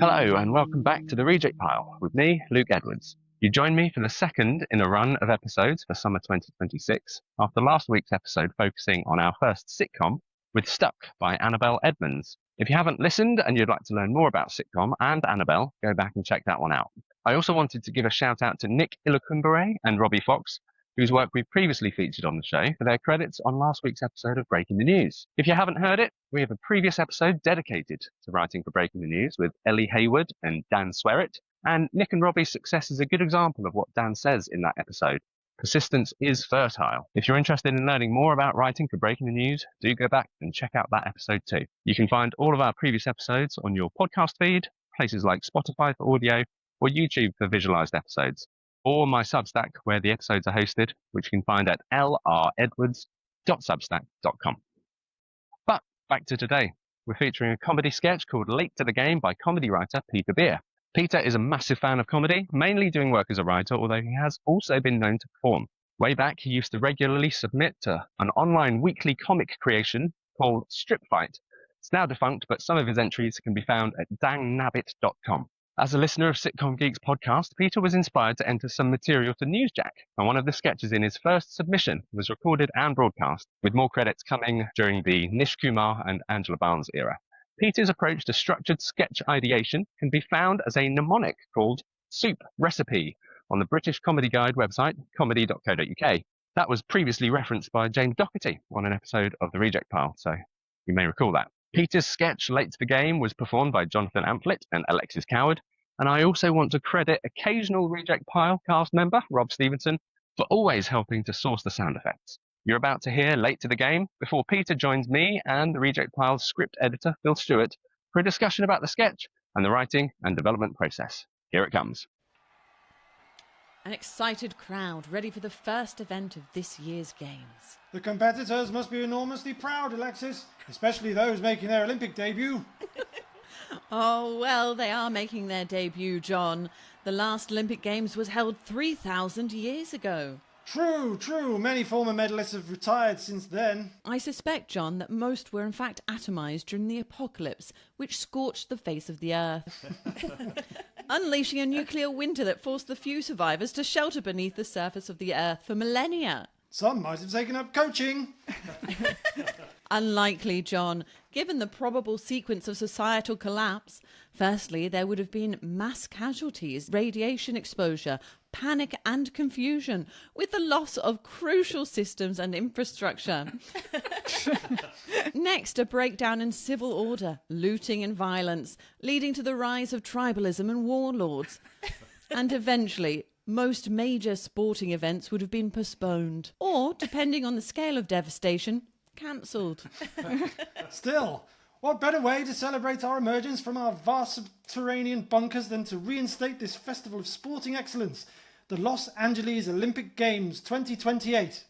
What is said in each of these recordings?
Hello and welcome back to the Reject Pile with me, Luke Edwards. You join me for the second in a run of episodes for summer 2026 after last week's episode focusing on our first sitcom with Stuck by Annabelle Edmonds. If you haven't listened and you'd like to learn more about sitcom and Annabelle, go back and check that one out. I also wanted to give a shout out to Nick Ilokumbere and Robbie Fox, whose work we previously featured on the show, for their credits on last week's episode of Breaking the News. If you haven't heard it, we have a previous episode dedicated to writing for Breaking the News with Ellie Hayward and Dan Swearitt, and Nick and Robbie's success is a good example of what Dan says in that episode. Persistence is fertile. If you're interested in learning more about writing for Breaking the News, do go back and check out that episode too. You can find all of our previous episodes on your podcast feed, places like Spotify for audio, or YouTube for visualized episodes, or my Substack, where the episodes are hosted, which you can find at lredwards.substack.com. But back to today. We're featuring a comedy sketch called Late to the Game by comedy writer Peter Beare. Peter is a massive fan of comedy, mainly doing work as a writer, although he has also been known to perform. Way back, he used to regularly submit to an online weekly comic creation called Strip Fight. It's now defunct, but some of his entries can be found at dangnabbit.com. As a listener of Sitcom Geeks podcast, Peter was inspired to enter some material to Newsjack, and one of the sketches in his first submission was recorded and broadcast, with more credits coming during the Nish Kumar and Angela Barnes era. Peter's approach to structured sketch ideation can be found as a mnemonic called Soup Recipe on the British Comedy Guide website, comedy.co.uk. That was previously referenced by James Docherty on an episode of The Reject Pile, so you may recall that. Peter's sketch Late to the Game was performed by Jonathan Amphlett and Alexis Coward, and I also want to credit occasional Reject Pile cast member Rob Stevenson for always helping to source the sound effects. You're about to hear Late to the Game before Peter joins me and the Reject Pile's script editor Phil Stewart for a discussion about the sketch and the writing and development process. Here it comes. An excited crowd ready for the first event of this year's games. The competitors must be enormously proud, Alexis, especially those making their Olympic debut. Oh, well, they are making their debut, John. The last Olympic Games was held 3,000 years ago. True. Many former medalists have retired since then. I suspect, John, that most were in fact atomised during the apocalypse, which scorched the face of the Earth, unleashing a nuclear winter that forced the few survivors to shelter beneath the surface of the Earth for millennia. Some might have taken up coaching. Unlikely, John, given the probable sequence of societal collapse. Firstly, there would have been mass casualties, radiation exposure, panic and confusion, with the loss of crucial systems and infrastructure. Next, a breakdown in civil order, looting and violence, leading to the rise of tribalism and warlords. And eventually, most major sporting events would have been postponed, or, depending on the scale of devastation, cancelled. Still, what better way to celebrate our emergence from our vast subterranean bunkers than to reinstate this festival of sporting excellence, the Los Angeles Olympic Games 2028.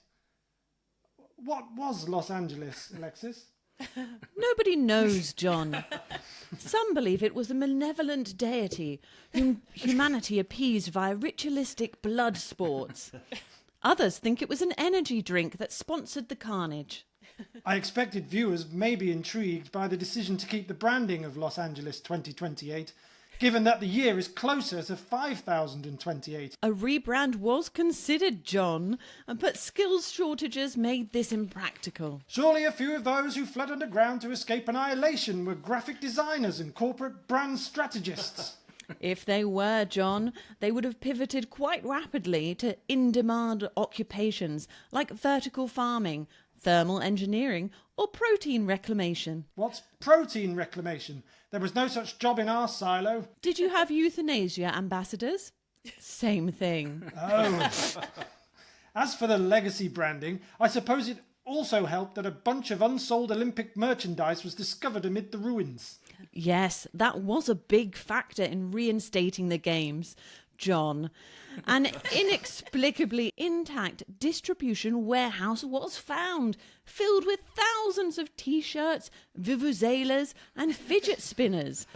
What was Los Angeles, Alexis? Nobody knows, John. Some believe it was a malevolent deity whom humanity appeased via ritualistic blood sports. Others think it was an energy drink that sponsored the carnage. I expected viewers may be intrigued by the decision to keep the branding of Los Angeles 2028, given that the year is closer to 5028. A rebrand was considered, John, but skills shortages made this impractical. Surely a few of those who fled underground to escape annihilation were graphic designers and corporate brand strategists. If they were, John, they would have pivoted quite rapidly to in-demand occupations like vertical farming, thermal engineering, or protein reclamation. What's protein reclamation? There was no such job in our silo. Did you have euthanasia ambassadors? Same thing. Oh. As for the legacy branding, I suppose it also helped that a bunch of unsold Olympic merchandise was discovered amid the ruins. Yes, that was a big factor in reinstating the games, John. An inexplicably intact distribution warehouse was found, filled with thousands of T-shirts, vuvuzelas and fidget spinners.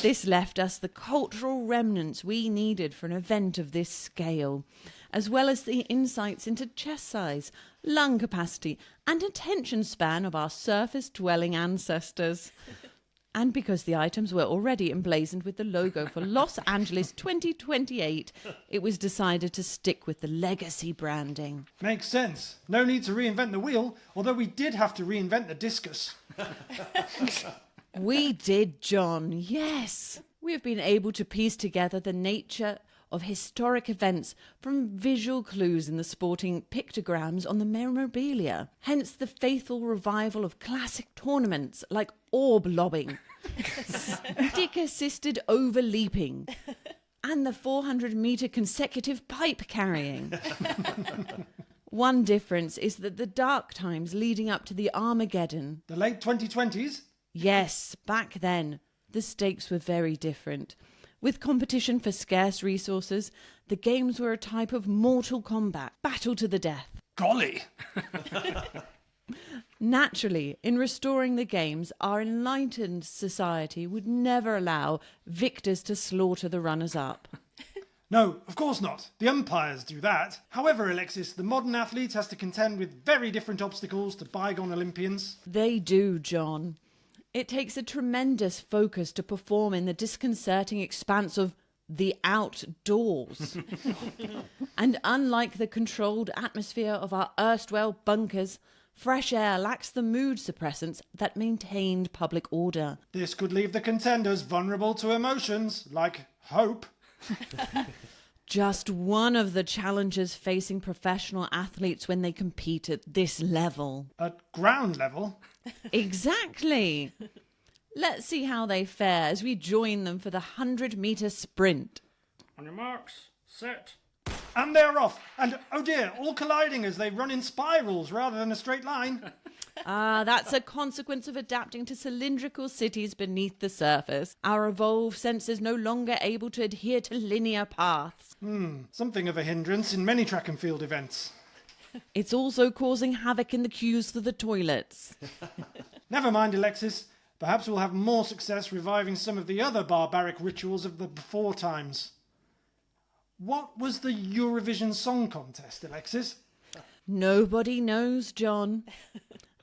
This left us the cultural remnants we needed for an event of this scale, as well as the insights into chest size, lung capacity and attention span of our surface-dwelling ancestors. And because the items were already emblazoned with the logo for Los Angeles 2028, it was decided to stick with the legacy branding. Makes sense. No need to reinvent the wheel, although we did have to reinvent the discus. We did, John, yes. We have been able to piece together the nature of historic events from visual clues in the sporting pictograms on the memorabilia. Hence the faithful revival of classic tournaments like orb lobbing, stick-assisted overleaping, and the 400-metre consecutive pipe carrying. One difference is that the dark times leading up to the Armageddon. The late 2020s? Yes, back then, the stakes were very different. With competition for scarce resources, the games were a type of mortal combat, battle to the death. Golly! Naturally, in restoring the games, our enlightened society would never allow victors to slaughter the runners-up. No, of course not. The umpires do that. However, Alexis, the modern athlete has to contend with very different obstacles to bygone Olympians. They do, John. It takes a tremendous focus to perform in the disconcerting expanse of the outdoors. And unlike the controlled atmosphere of our erstwhile bunkers, fresh air lacks the mood suppressants that maintained public order. This could leave the contenders vulnerable to emotions, like hope. Just one of the challenges facing professional athletes when they compete at this level. At ground level? Exactly. Let's see how they fare as we join them for the 100-metre sprint. On your marks, set. And they're off. And, oh dear, all colliding as they run in spirals rather than a straight line. That's a consequence of adapting to cylindrical cities beneath the surface. Our evolved senses no longer able to adhere to linear paths. Something of a hindrance in many track and field events. It's also causing havoc in the queues for the toilets. Never mind, Alexis. Perhaps we'll have more success reviving some of the other barbaric rituals of the before times. What was the Eurovision Song Contest, Alexis? Nobody knows, John.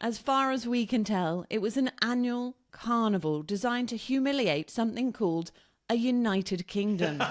As far as we can tell, it was an annual carnival designed to humiliate something called a United Kingdom.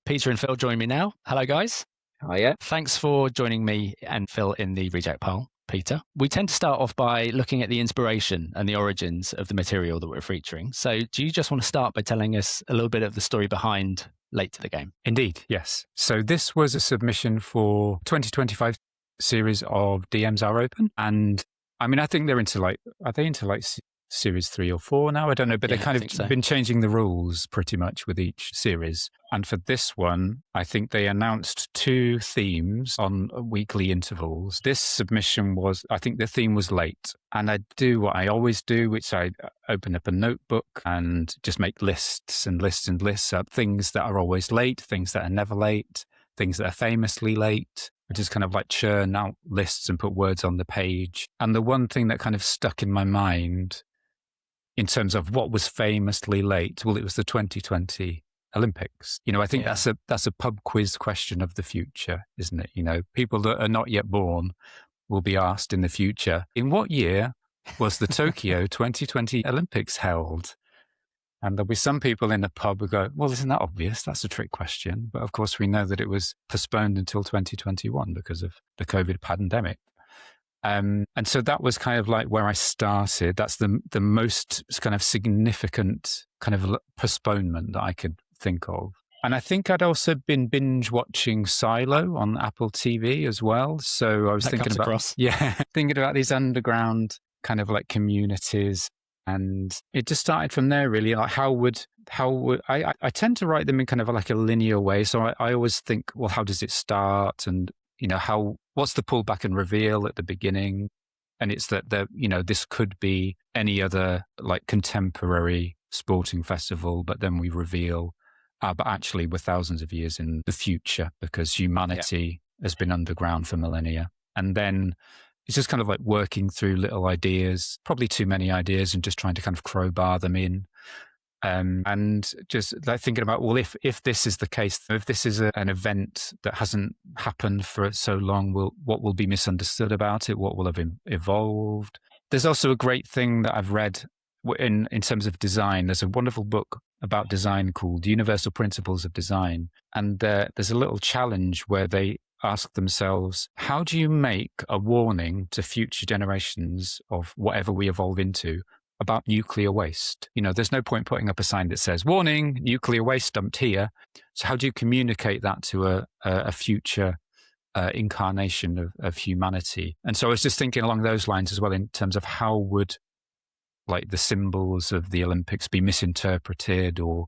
Peter and Phil join me now. Hello, guys. Hiya. Thanks for joining me and Phil in the reject poll, Peter. We tend to start off by looking at the inspiration and the origins of the material that we're featuring. So do you just want to start by telling us a little bit of the story behind Late to the Game? Indeed, yes. So this was a submission for 2025 series of DMs Are Open. And I mean, I think they're into are they into series 3 or 4 now? I don't know, but Yeah, they kind I think so. of been changing the rules pretty much with each series. And for this one, I think they announced 2 themes on weekly intervals. This submission was, I think the theme was late. And I do what I always do, which I open up a notebook and just make lists and lists and lists of things that are always late, things that are never late, things that are famously late. I just kind of churn out lists and put words on the page. And the one thing that kind of stuck in my mind in terms of what was famously late, well, it was the 2020 Olympics. I think that's a pub quiz question of the future, isn't it? People that are not yet born will be asked in the future, in what year was the Tokyo 2020 Olympics held? And there'll be some people in the pub who go, well, isn't that obvious? That's a trick question. But of course, we know that it was postponed until 2021 because of the COVID pandemic. And so that was kind of where I started. That's the most kind of significant kind of postponement that I could think of. And I think I'd also been binge watching Silo on Apple TV as well. So I was thinking about these underground kind of communities. And it just started from there, really. How would I tend to write them in kind of a linear way. So I always think, well, how does it start? And, what's the pullback and reveal at the beginning? And it's that this could be any other contemporary sporting festival, but then we reveal, but actually we're thousands of years in the future because humanity has been underground for millennia. And then it's just kind of working through little ideas, probably too many ideas, and just trying to kind of crowbar them in. And just thinking about, well, if this is the case, if this is an event that hasn't happened for so long, what will be misunderstood about it? What will have evolved? There's also a great thing that I've read, in terms of design, there's a wonderful book about design called Universal Principles of Design. And there's a little challenge where they ask themselves, how do you make a warning to future generations of whatever we evolve into about nuclear waste? There's no point putting up a sign that says, warning, nuclear waste dumped here. So how do you communicate that to a future incarnation of humanity? And so I was just thinking along those lines as well, in terms of how would like the symbols of the Olympics be misinterpreted, or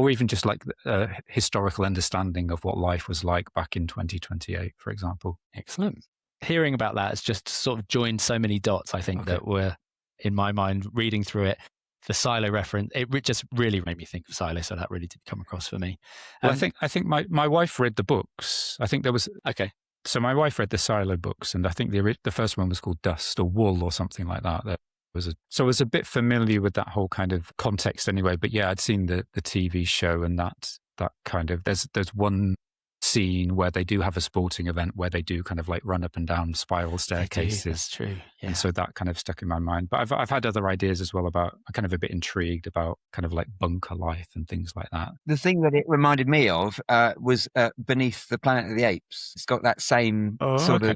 even just like a historical understanding of what life was like back in 2028, for example. Excellent. Hearing about that has just sort of joined so many dots, I think, that were in my mind reading through it. The silo reference, it just really made me think of silo, so that really did come across for me. Well, I think my wife read the books. I think there was So my wife read the silo books, and I think the first one was called Dust or Wool or something like that. So I was a bit familiar with that whole kind of context anyway. But yeah, I'd seen the TV show, and that kind of there's one scene where they do have a sporting event where they do kind of like run up and down spiral staircases. That's true. Yeah. And so that kind of stuck in my mind. But I've had other ideas as well I'm kind of a bit intrigued about kind of like bunker life and things like that. The thing that it reminded me of was Beneath the Planet of the Apes. It's got that same sort of,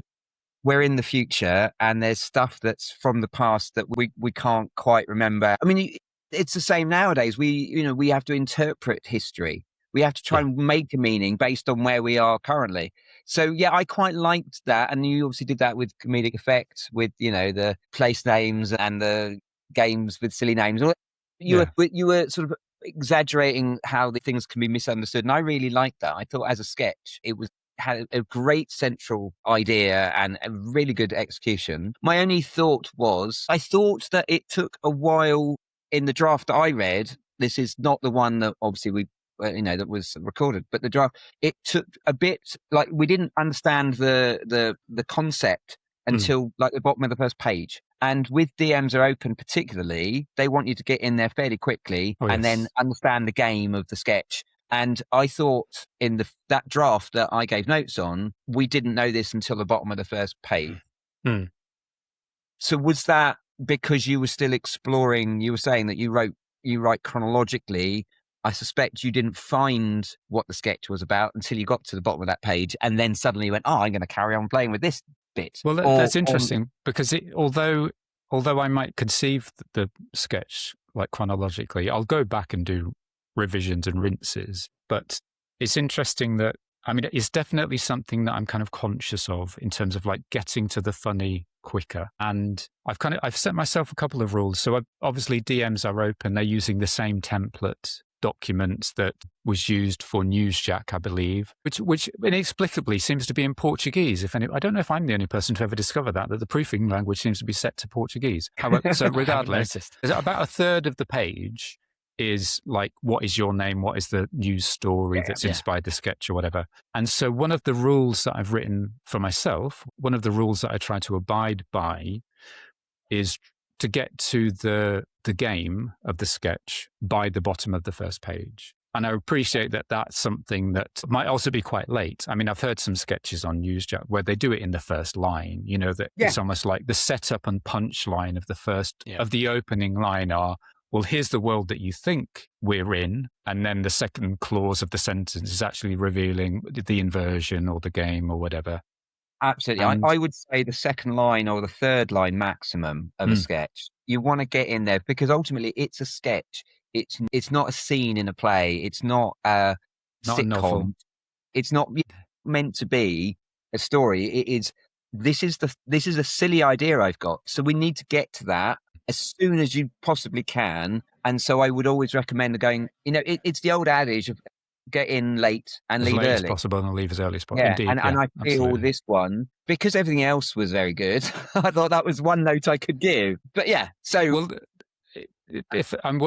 we're in the future and there's stuff that's from the past that we can't quite remember. I mean, it's the same nowadays. We have to interpret history. We have to try and make a meaning based on where we are currently. So yeah, I quite liked that. And you obviously did that with comedic effect, with, the place names and the games with silly names. You were sort of exaggerating how the things can be misunderstood. And I really liked that. I thought as a sketch, it had a great central idea and a really good execution. My only thought was, I thought that it took a while in the draft that I read. This is not the one that obviously that was recorded, but the draft, it took a bit, like we didn't understand the concept until like the bottom of the first page. And with DMs are open particularly, they want you to get in there fairly quickly and then understand the game of the sketch. And I thought in that draft that I gave notes on, we didn't know this until the bottom of the first page. So was that because you were still exploring? You were saying that you write chronologically. I suspect you didn't find what the sketch was about until you got to the bottom of that page, and then suddenly you went, I'm going to carry on playing with this bit. Well, that's interesting because although I might conceive the sketch like chronologically, I'll go back and do revisions and rinses. But it's interesting that, I mean, it's definitely something that I'm kind of conscious of in terms of like getting to the funny quicker. And I've set myself a couple of rules. So obviously DMs are open. They're using the same template document that was used for Newsjack, I believe, which inexplicably seems to be in Portuguese. I don't know if I'm the only person to ever discover that the proofing language seems to be set to Portuguese. However, so regardless, about a third of the page is like, what is your name? What is the news story that's inspired the sketch or whatever? And so one of the rules that I've written for myself, one of the rules that I try to abide by is to get to the game of the sketch by the bottom of the first page. And I appreciate that that's something that might also be quite late. I mean, I've heard some sketches on Newsjack where they do it in the first line, that it's almost like the setup and punchline of the first, of the opening line are, well, here's the world that you think we're in. And then the second clause of the sentence is actually revealing the inversion or the game or whatever. Absolutely. I would say the second line or the third line maximum of a sketch. You want to get in there because ultimately it's a sketch. It's not a scene in a play. It's not a sitcom. It's not meant to be a story. It is. This is a silly idea I've got. So we need to get to that as soon as you possibly can. And so I would always recommend going, it's the old adage of get in late and leave early. As possible and leave as early as possible. Yeah, Indeed, and I feel absolutely. This one, because everything else was very good, I thought that was one note I could give. But yeah, so... Well,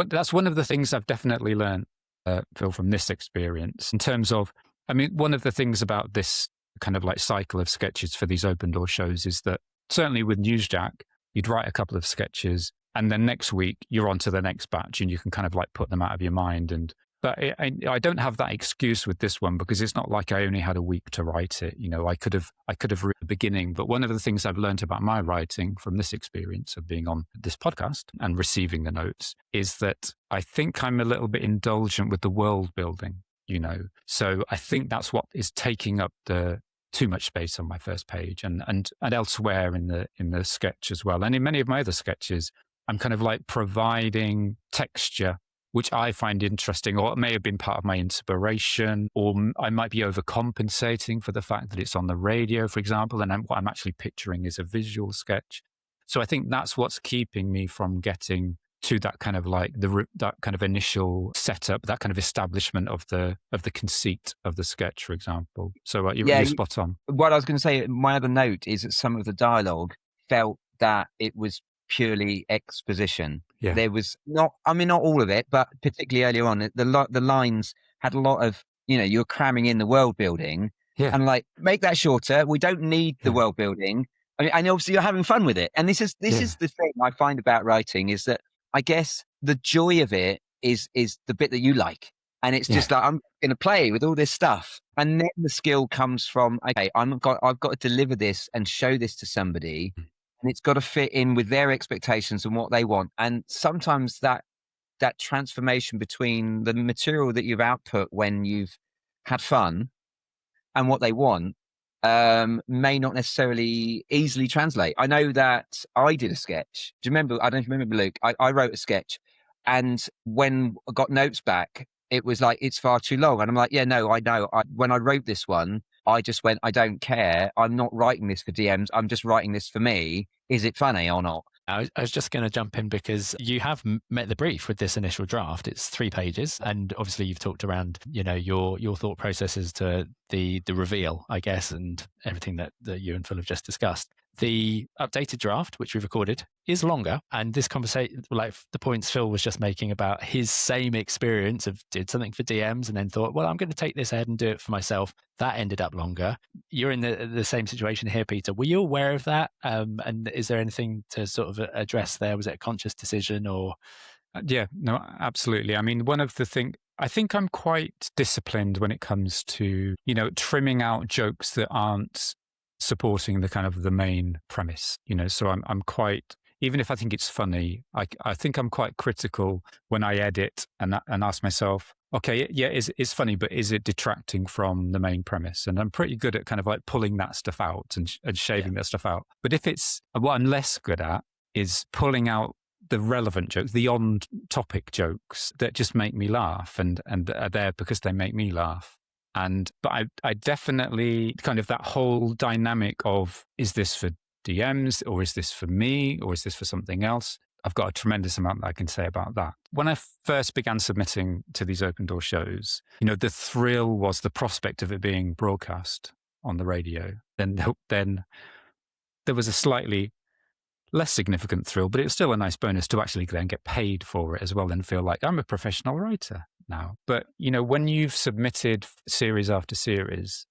that's one of the things I've definitely learned, Phil, from this experience in terms of, I mean, one of the things about this kind of like cycle of sketches for these open door shows is that certainly with Newsjack, you'd write a couple of sketches and then next week you're on to the next batch and you can kind of like put them out of your mind. But I don't have that excuse with this one because it's not like I only had a week to write it. I could have written the beginning. But one of the things I've learned about my writing from this experience of being on this podcast and receiving the notes is that I think I'm a little bit indulgent with the world building. So I think that's what is taking up the too much space on my first page and elsewhere in the sketch as well. And in many of my other sketches, I'm kind of like providing texture, which I find interesting, or it may have been part of my inspiration, or I might be overcompensating for the fact that it's on the radio, for example, and what I'm actually picturing is a visual sketch. So I think that's what's keeping me from getting to that kind of like that kind of initial setup, that kind of establishment of the conceit of the sketch, for example. So you're spot on. What I was going to say, my other note is that some of the dialogue felt that it was purely exposition. Yeah. There was not all of it, but particularly earlier on, the lines had a lot of, you're cramming in the world building. Yeah. And like, make that shorter. We don't need the world building. And obviously you're having fun with it. And this is the thing I find about writing is that I guess the joy of it is the bit that you like. And it's just like, I'm going to play with all this stuff. And then the skill comes from, okay, I've got to deliver this and show this to somebody. And it's got to fit in with their expectations and what they want. And sometimes that transformation between the material that you've output when you've had fun and what they want may not necessarily easily translate. I know that I did a sketch. Do you remember? I don't remember, Luke. I wrote a sketch, and when I got notes back, it was like, it's far too long. And I'm like, yeah, no, I know. When I wrote this one, I just went, I don't care. I'm not writing this for DMs. I'm just writing this for me. Is it funny or not? I was just going to jump in because you have met the brief with this initial draft. It's 3 pages, and obviously you've talked around, your thought processes to the reveal, I guess, and everything that you and Phil have just discussed. The updated draft, which we've recorded, is longer, and this conversation, like the points Phil was just making about his same experience of did something for DMs and then thought, well, I'm going to take this ahead and do it for myself. That ended up longer. You're in the same situation here, Peter. Were you aware of that? And is there anything to sort of address there? Was it a conscious decision or? Yeah, no, absolutely. I mean, one of the things, I think I'm quite disciplined when it comes to, trimming out jokes that aren't supporting the kind of the main premise, so I'm quite, even if I think it's funny, I think I'm quite critical when I edit and ask myself, okay, yeah, it's funny, but is it detracting from the main premise? And I'm pretty good at kind of like pulling that stuff out and shaving that stuff out. But if it's, what I'm less good at is pulling out the relevant jokes, the on-topic jokes that just make me laugh and are there because they make me laugh. But I definitely kind of that whole dynamic of, is this for DMs or is this for me or is this for something else? I've got a tremendous amount that I can say about that. When I first began submitting to these open door shows, the thrill was the prospect of it being broadcast on the radio. Then there was a slightly less significant thrill, but it was still a nice bonus to actually then get paid for it as well and feel like I'm a professional writer now. But, when you've submitted series after series,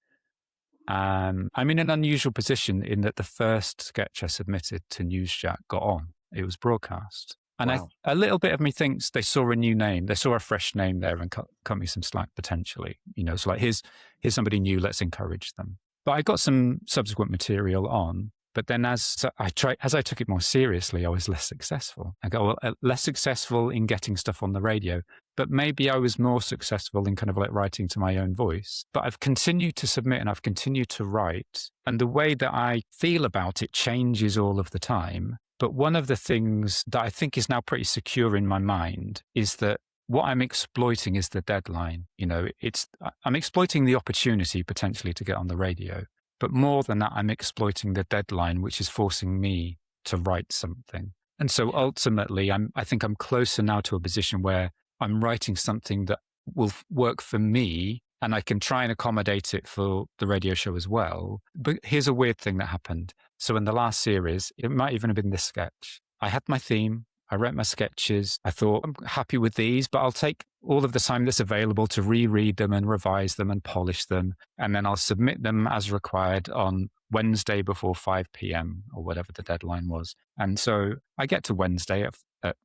I'm in an unusual position in that the first sketch I submitted to Newsjack got on. It was broadcast. And Wow. a little bit of me thinks they saw a new name. They saw a fresh name there and cut me some slack potentially. It's like, here's somebody new, let's encourage them. But I got some subsequent material on. But then as I took it more seriously, I was less successful. I got less successful in getting stuff on the radio, but maybe I was more successful in kind of like writing to my own voice. But I've continued to submit and I've continued to write. And the way that I feel about it changes all of the time. But one of the things that I think is now pretty secure in my mind is that what I'm exploiting is the deadline. I'm exploiting the opportunity potentially to get on the radio. But more than that, I'm exploiting the deadline, which is forcing me to write something. And so ultimately, I think I'm closer now to a position where I'm writing something that will work for me and I can try and accommodate it for the radio show as well. But here's a weird thing that happened. So in the last series, it might even have been this sketch. I had my theme. I wrote my sketches. I thought, I'm happy with these, but I'll take all of the time that's available to reread them and revise them and polish them. And then I'll submit them as required on Wednesday before 5 p.m. or whatever the deadline was. And so I get to Wednesday at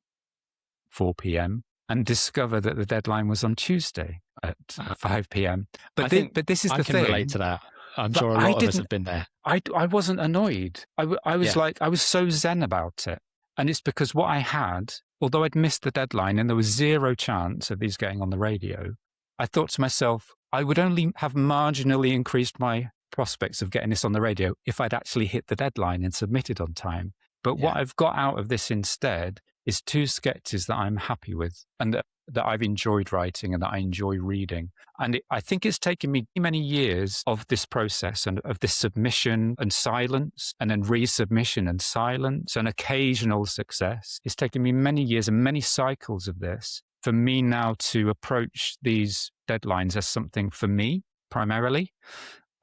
4 p.m. and discover that the deadline was on Tuesday at 5 p.m. But this is I the can thing. relate to that. I'm But sure a I lot of us didn't- have been there. I wasn't annoyed. I was Yeah. like, I was so zen about it. And it's because what I had, although I'd missed the deadline and there was zero chance of these getting on the radio, I thought to myself, I would only have marginally increased my prospects of getting this on the radio if I'd actually hit the deadline and submitted on time. But what I've got out of this instead is 2 sketches that I'm happy with and that I've enjoyed writing and that I enjoy reading. And I think it's taken me many years of this process and of this submission and silence and then resubmission and silence and occasional success. It's taken me many years and many cycles of this for me now to approach these deadlines as something for me primarily.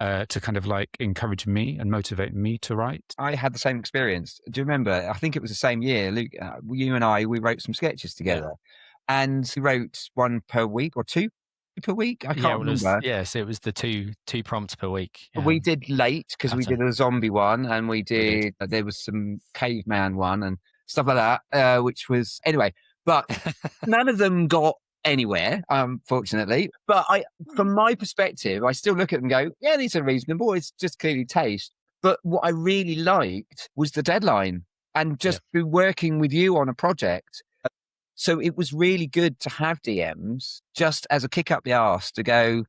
To kind of like encourage me and motivate me to write. I had the same experience. Do you remember? I think it was the same year, Luke, you and I, we wrote some sketches together. And we wrote one per week or 2 per week. I can't remember. So it was the two prompts per week. We did late because we did a zombie one and we did. There was some caveman one and stuff like that, which was anyway. But none of them got anywhere, unfortunately. But from my perspective, I still look at them and go, yeah, these are reasonable. It's just clearly taste. But what I really liked was the deadline and just through working with you on a project. So it was really good to have DMs just as a kick up the arse to go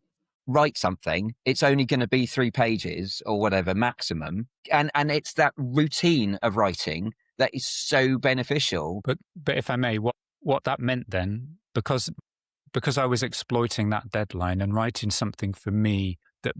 write something. It's only going to be 3 pages or whatever maximum. And it's that routine of writing that is so beneficial. But if I may, what that meant then, because I was exploiting that deadline and writing something for me that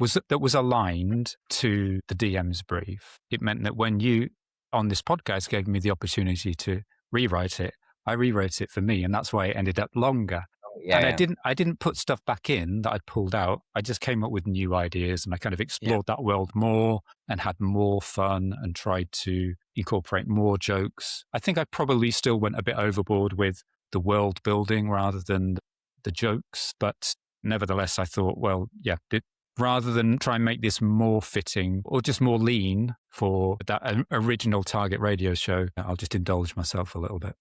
was aligned to the DM's brief, it meant that when you on this podcast gave me the opportunity to rewrite it, I rewrote it for me, and that's why it ended up longer. I didn't put stuff back in that I'd pulled out. I just came up with new ideas and I kind of explored that world more and had more fun and tried to incorporate more jokes. I think I probably still went a bit overboard with the world building rather than the jokes, but nevertheless, I thought, well, rather than try and make this more fitting or just more lean for that original target radio show, I'll just indulge myself a little bit.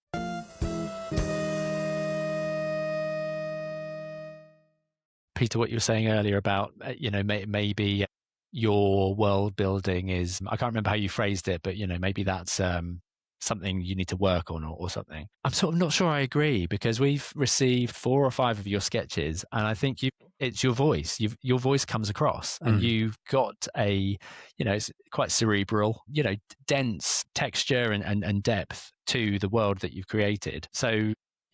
Peter, what you were saying earlier about, maybe your world building is, I can't remember how you phrased it, but, maybe that's something you need to work on or something. I'm sort of not sure I agree because we've received 4 or 5 of your sketches and I think it's your voice. Your voice comes across and you've got it's quite cerebral, dense texture and depth to the world that you've created. So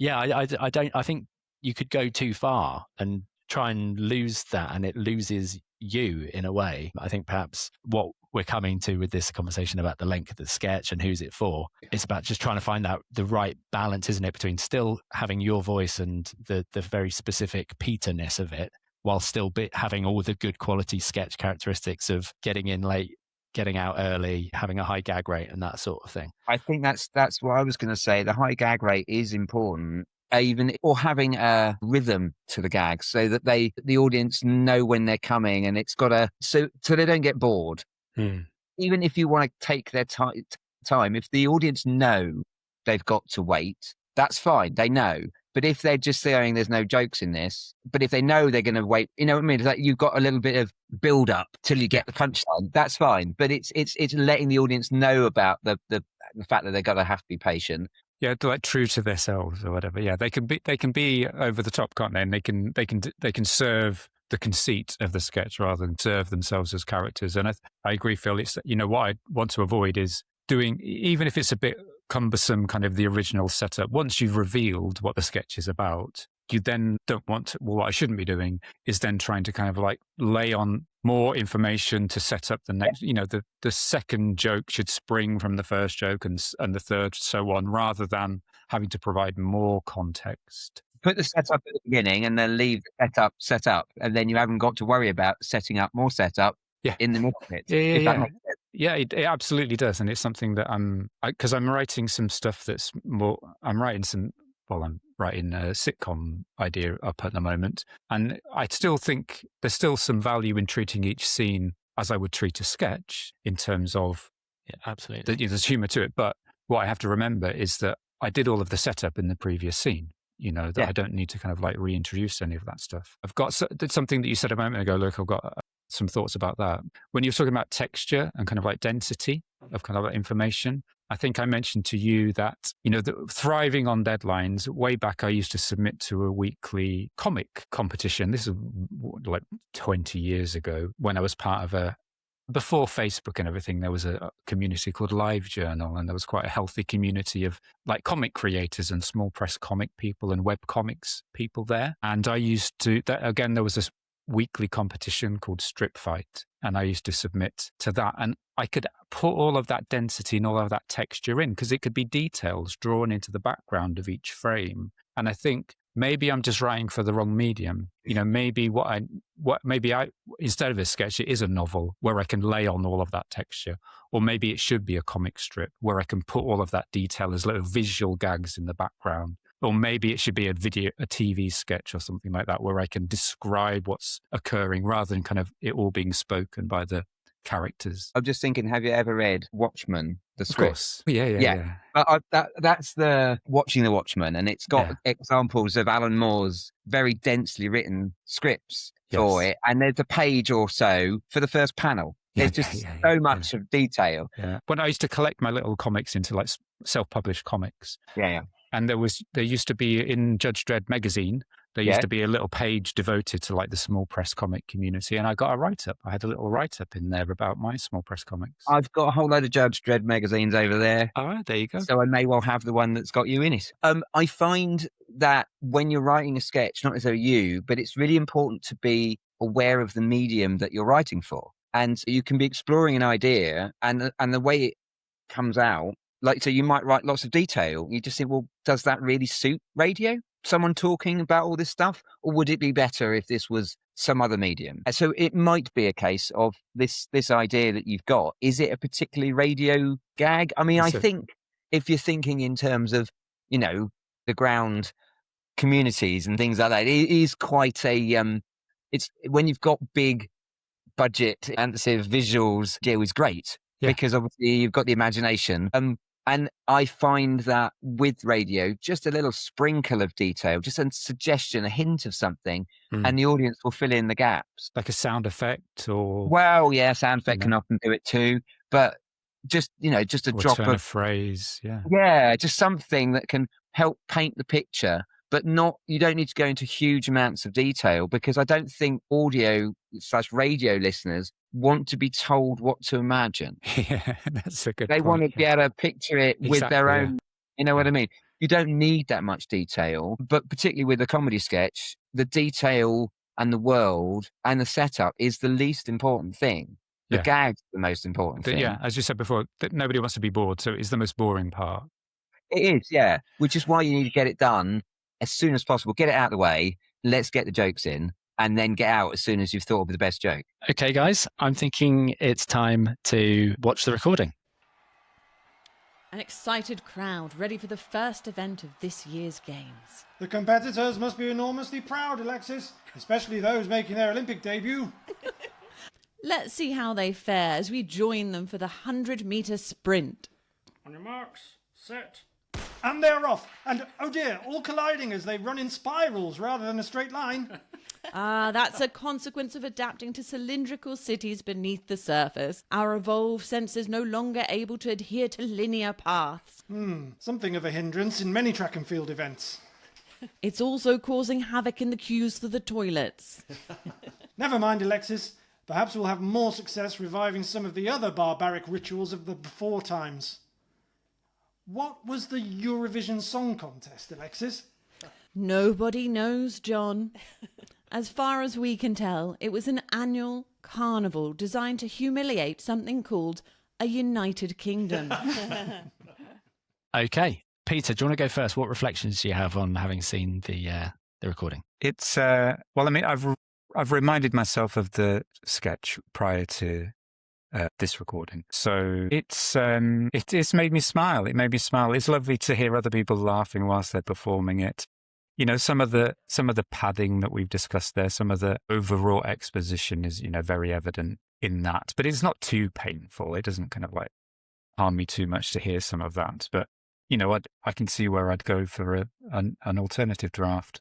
I think you could go too far and try and lose that and it loses you in a way. I think perhaps what we're coming to with this conversation about the length of the sketch and who's it for, it's about just trying to find out the right balance, isn't it, between still having your voice and the very specific Peter-ness of it, while still having all the good quality sketch characteristics of getting in late, getting out early, having a high gag rate and that sort of thing. I think that's what I was going to say. The high gag rate is important. Or having a rhythm to the gags so that the audience know when they're coming and it's got so they don't get bored. Even if you want to take their time, if the audience know they've got to wait, that's fine. They know. But if they're just saying there's no jokes in this, but if they know they're going to wait, you know what I mean? It's like you've got a little bit of build up till you get the punchline. That's fine. But it's letting the audience know about the fact that they're going to have to be patient. Yeah, like true to themselves or whatever. Yeah, they can be over the top, can't they? And they can serve the conceit of the sketch rather than serve themselves as characters. And I agree, Phil. It's what I want to avoid is doing, even if it's a bit cumbersome, kind of the original setup. Once you've revealed what the sketch is about, you then don't want to, well, what I shouldn't be doing is then trying to kind of like lay on more information to set up the next, the second joke should spring from the first joke and the third, so on, rather than having to provide more context. Put the setup at the beginning and then leave the setup set up. And then you haven't got to worry about setting up more setup in the middle of it. Yeah, it absolutely does. And it's something that because I'm writing some stuff that's more, I'm writing a sitcom idea up at the moment. And I still think there's still some value in treating each scene as I would treat a sketch in terms of absolutely there's humor to it. But what I have to remember is that I did all of the setup in the previous scene. that I don't need to kind of like reintroduce any of that stuff. I've got something that you said a moment ago, Luke. I've got some thoughts about that. When you're talking about texture and kind of like density of kind of like information, I think I mentioned to you that, thriving on deadlines, way back I used to submit to a weekly comic competition. This is like 20 years ago when I was part of before Facebook and everything, there was a community called LiveJournal, and there was quite a healthy community of like comic creators and small press comic people and web comics people there. And I used to, there was this weekly competition called Strip Fight, and I used to submit to that, and I could put all of that density and all of that texture in because it could be details drawn into the background of each frame. And I think maybe I'm just writing for the wrong medium. Maybe maybe instead of a sketch, it is a novel where I can lay on all of that texture, or maybe it should be a comic strip where I can put all of that detail as little visual gags in the background. Or maybe it should be a TV sketch or something like that, where I can describe what's occurring rather than kind of it all being spoken by the characters. I'm just thinking, have you ever read Watchmen, the script? Of course. Yeah. But that's the watching the Watchmen, and it's got examples of Alan Moore's very densely written scripts for it, and there's a page or so for the first panel. There's just so much of detail. Yeah. When I used to collect my little comics into like self-published comics. Yeah. And there used to be in Judge Dredd magazine, there used to be a little page devoted to like the small press comic community. And I got a write-up. I had a little write-up in there about my small press comics. I've got a whole load of Judge Dredd magazines over there. All right, there you go. So I may well have the one that's got you in it. I find that when you're writing a sketch, not necessarily you, but it's really important to be aware of the medium that you're writing for. And you can be exploring an idea and the way it comes out. Like, so you might write lots of detail. You just think, well, does that really suit radio? Someone talking about all this stuff? Or would it be better if this was some other medium? So it might be a case of this idea that you've got. Is it a particularly radio gag? I mean, I think if you're thinking in terms of, the ground communities and things like that, it is quite it's when you've got big budget and visuals, it was great. Because obviously you've got the imagination. And I find that with radio, just a little sprinkle of detail, just a suggestion, a hint of something, and the audience will fill in the gaps. Like a sound effect or... Well, yeah, sound effect can often do it too. But just a drop of... a phrase, Yeah, just something that can help paint the picture. But you don't need to go into huge amounts of detail, because I don't think audio/radio listeners want to be told what to imagine. Yeah, that's a good They point. want to be able to picture it with their own, you know what I mean? You don't need that much detail, but particularly with a comedy sketch, the detail and the world and the setup is the least important thing. The gag's the most important thing. Yeah, as you said before, that nobody wants to be bored, so it's the most boring part. It is, yeah, which is why you need to get it done as soon as possible. Get it out of the way. Let's get the jokes in, and then get out as soon as you've thought of the best joke. Okay, guys, I'm thinking it's time to watch the recording. An excited crowd ready for the first event of this year's games. The competitors must be enormously proud, Alexis, especially those making their Olympic debut. Let's see how they fare as we join them for the 100-metre sprint. On your marks, set. And they're off. And, oh dear, all colliding as they run in spirals rather than a straight line. That's a consequence of adapting to cylindrical cities beneath the surface. Our evolved senses no longer able to adhere to linear paths. Something of a hindrance in many track and field events. It's also causing havoc in the queues for the toilets. Never mind, Alexis. Perhaps we'll have more success reviving some of the other barbaric rituals of the before times. What was the Eurovision Song Contest, Alexis? Nobody knows, John. As far as we can tell, it was an annual carnival designed to humiliate something called a United Kingdom. Okay, Peter, do you want to go first? What reflections do you have on having seen the recording? It's well, I mean, I've reminded myself of the sketch prior to this recording, so it's made me smile. It made me smile. It's lovely to hear other people laughing whilst they're performing it. Some of the padding that we've discussed there, some of the overwrought exposition is very evident in that, but it's not too painful. It doesn't kind of like harm me too much to hear some of that. But I can see where I'd go for an alternative draft.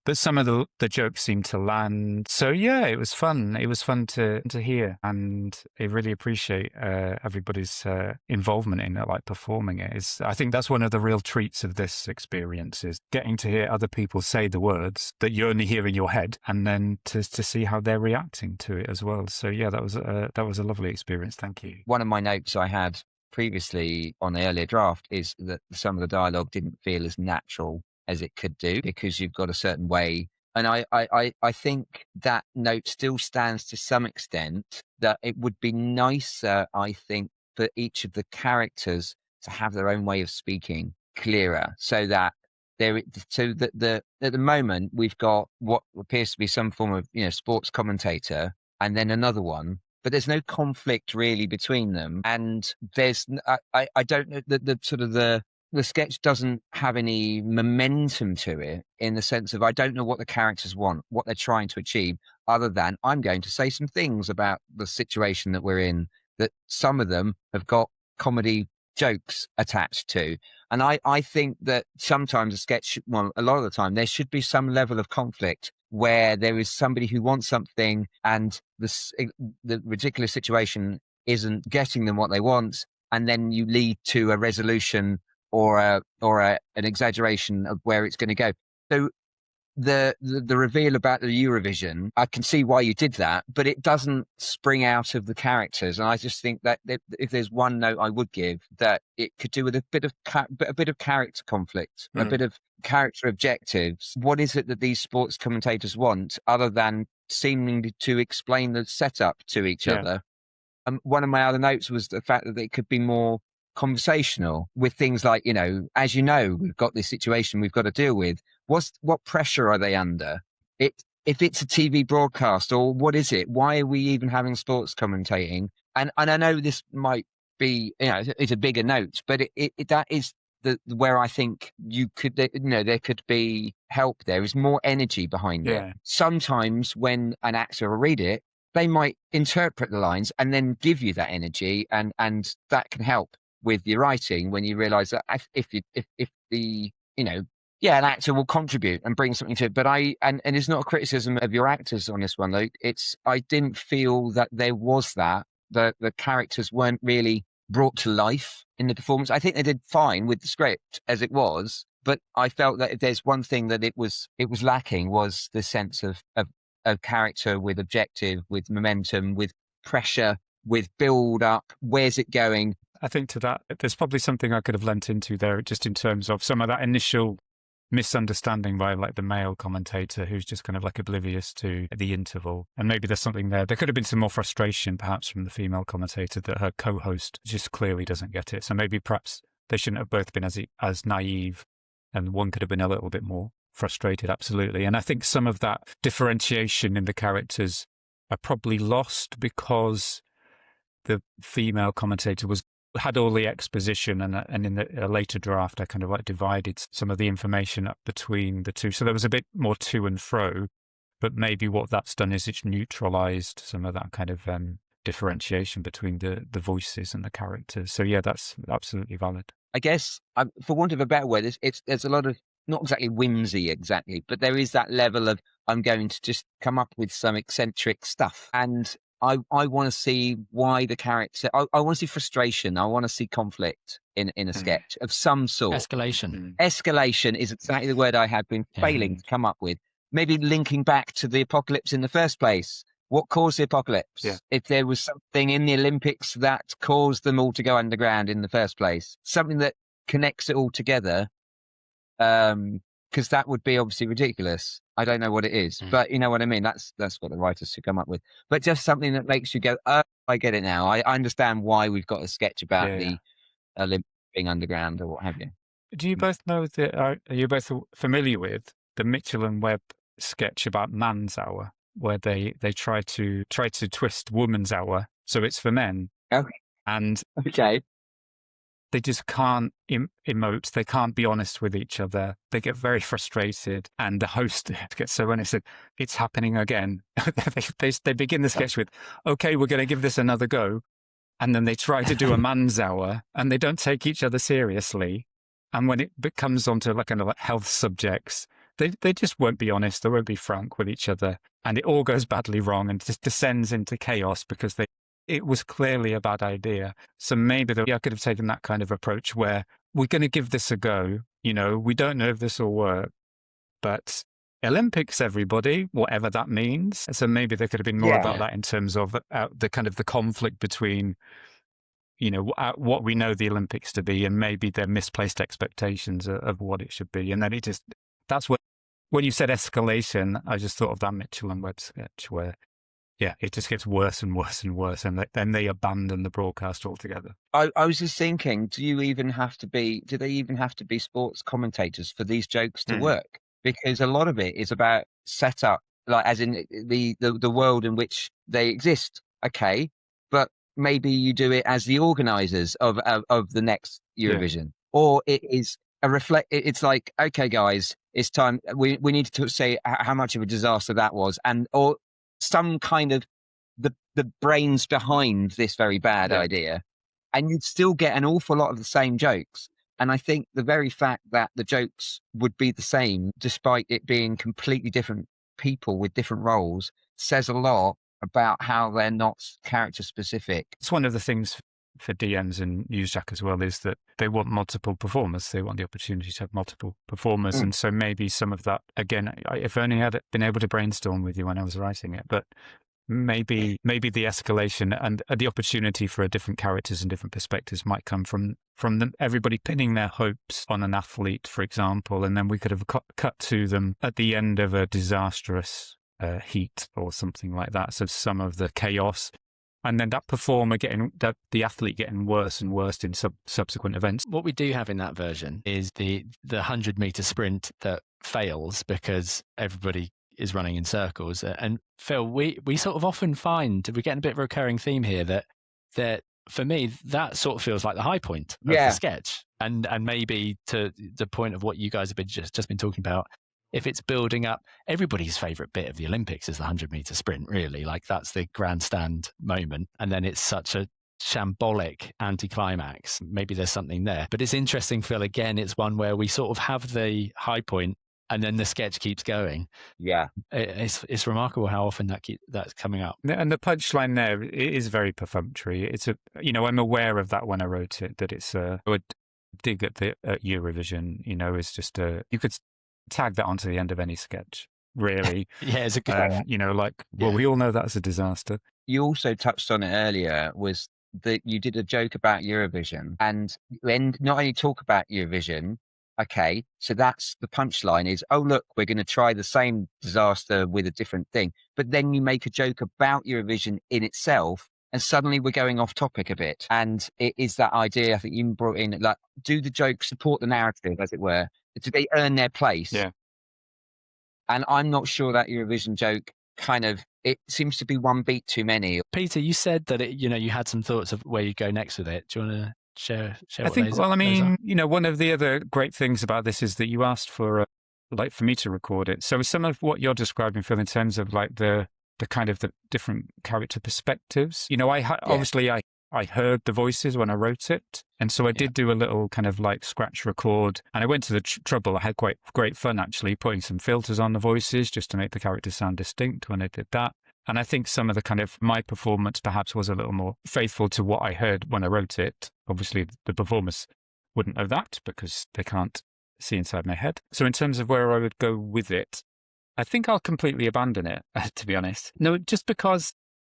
But some of the jokes seemed to land. So yeah, it was fun. It was fun to hear, and I really appreciate everybody's involvement in it, like performing it. I think that's one of the real treats of this experience, is getting to hear other people say the words that you only hear in your head, and then to see how they're reacting to it as well. So yeah, that was a lovely experience. Thank you. One of my notes I had previously on the earlier draft is that some of the dialogue didn't feel as natural as it could do, because you've got a certain way. And I think that note still stands to some extent, that it would be nicer, I think, for each of the characters to have their own way of speaking clearer, so that at the moment we've got what appears to be some form of sports commentator, and then another one, but there's no conflict really between them. And I don't know, the sketch doesn't have any momentum to it, in the sense of I don't know what the characters want, what they're trying to achieve, other than I'm going to say some things about the situation that we're in, that some of them have got comedy jokes attached to. And I think that sometimes a sketch, well, a lot of the time, there should be some level of conflict where there is somebody who wants something and the ridiculous situation isn't getting them what they want, and then you lead to a resolution or an exaggeration of where it's going to go. So the reveal about the Eurovision, I can see why you did that, but it doesn't spring out of the characters. And I just think that if there's one note I would give, that it could do with a bit of character conflict, a bit of character objectives. What is it that these sports commentators want, other than seemingly to explain the setup to each other? One of my other notes was the fact that it could be more conversational, with things like, as we've got this situation we've got to deal with. What pressure are they under? If it's a TV broadcast, or what is it? Why are we even having sports commentating? And I know this might be, it's a bigger note, but that is where I think there could be help. There is more energy behind it. Sometimes when an actor will read it, they might interpret the lines and then give you that energy, and that can help with your writing, when you realize that an actor will contribute and bring something to it. But and it's not a criticism of your actors on this one, though. I didn't feel that there was that. The characters weren't really brought to life in the performance. I think they did fine with the script as it was, but I felt that if there's one thing that it was lacking, was the sense of a character with objective, with momentum, with pressure, with build up. Where's it going? I think to that, there's probably something I could have lent into there, just in terms of some of that initial misunderstanding by like the male commentator, who's just kind of like oblivious to the interval. And maybe there's something there. There could have been some more frustration perhaps from the female commentator, that her co-host just clearly doesn't get it. So maybe perhaps they shouldn't have both been as naive, and one could have been a little bit more frustrated. Absolutely. And I think some of that differentiation in the characters are probably lost, because the female commentator had all the exposition, and in a later draft I kind of like divided some of the information up between the two, so there was a bit more to and fro. But maybe what that's done is it's neutralized some of that kind of differentiation between the voices and the characters. So yeah, that's absolutely valid. I guess, for want of a better word, there's a lot of, not exactly whimsy but there is that level of, I'm going to just come up with some eccentric stuff, and I want to see why the character. I want to see frustration. I want to see conflict in a sketch of some sort. Escalation is exactly the word I had been failing to come up with. Maybe linking back to the apocalypse in the first place. What caused the apocalypse? Yeah. If there was something in the Olympics that caused them all to go underground in the first place, something that connects it all together. Because that would be obviously ridiculous. I don't know what it is, but you know what I mean? That's what the writers should come up with. But just something that makes you go, oh, I get it now. I understand why we've got a sketch about the Olympics being underground, or what have you. Do you both know are you both familiar with the Mitchell and Webb sketch about Man's Hour, where they try to twist Woman's Hour so it's for men? Okay. And they just can't emote. They can't be honest with each other. They get very frustrated. And the host gets so when he said, it's happening again. they begin the sketch with, okay, we're going to give this another go. And then they try to do a Man's Hour, and they don't take each other seriously. And when it comes onto like kind of like health subjects, they just won't be honest. They won't be frank with each other. And it all goes badly wrong and just descends into chaos because it was clearly a bad idea. So maybe I could have taken that kind of approach where we're going to give this a go. We don't know if this will work, but Olympics, everybody, whatever that means. So maybe there could have been more about that in terms of the kind of the conflict between, what we know the Olympics to be and maybe their misplaced expectations of what it should be. And then that's when you said escalation, I just thought of that Mitchell and Webb sketch where, it just gets worse and worse and worse. And then they abandon the broadcast altogether. I was just thinking, do they even have to be sports commentators for these jokes to work? Because a lot of it is about setup, like as in the world in which they exist. Okay. But maybe you do it as the organizers of the next Eurovision, or it is it's like, okay, guys, it's time. We need to say how much of a disaster that was, or some kind of the brains behind this very bad idea, and you'd still get an awful lot of the same jokes. And I think the very fact that the jokes would be the same, despite it being completely different people with different roles, says a lot about how they're not character specific. It's one of the things for DMs and Newsjack as well, is that they want multiple performers. They want the opportunity to have multiple performers. And so maybe some of that, again, if only I had been able to brainstorm with you when I was writing it, but maybe the escalation and the opportunity for different characters and different perspectives might come from everybody pinning their hopes on an athlete, for example, and then we could have cut to them at the end of a disastrous heat or something like that. So some of the chaos, and then that performer the athlete getting worse and worse in subsequent events. What we do have in that version is the 100-meter sprint that fails because everybody is running in circles. And Phil, we sort of often find we're getting a bit of a recurring theme here that for me that sort of feels like the high point of the sketch, and maybe to the point of what you guys have been just been talking about. If it's building up, everybody's favorite bit of the Olympics is the 100-meter sprint, really. Like that's the grandstand moment. And then it's such a shambolic anticlimax. Maybe there's something there. But it's interesting, Phil, again, it's one where we sort of have the high point and then the sketch keeps going. Yeah. It's remarkable how often that's coming up. And the punchline there is very perfunctory. It's I'm aware of that when I wrote it, that it's a dig at Eurovision, is just you could tag that onto the end of any sketch, really. Yeah, it's a good we all know that's a disaster. You also touched on it earlier, was that you did a joke about Eurovision, and not only talk about Eurovision, okay, so that's the punchline is, oh, look, we're going to try the same disaster with a different thing. But then you make a joke about Eurovision in itself, and suddenly we're going off topic a bit. And it is that idea, I think you brought in, like, do the joke support the narrative, as it were? Do they earn their place? Yeah. And I'm not sure that Eurovision joke it seems to be one beat too many. Peter, you said that you had some thoughts of where you go next with it. Do you want to share I think, one of the other great things about this is that you asked for me to record it. So some of what you're describing, Phil, in terms of like the kind of the different character perspectives, obviously I heard the voices when I wrote it. And so I did do a little kind of like scratch record, and I went to the trouble. I had quite great fun actually putting some filters on the voices just to make the characters sound distinct when I did that. And I think some of the kind of my performance perhaps was a little more faithful to what I heard when I wrote it. Obviously the performers wouldn't know that because they can't see inside my head. So in terms of where I would go with it, I think I'll completely abandon it, to be honest. No, just because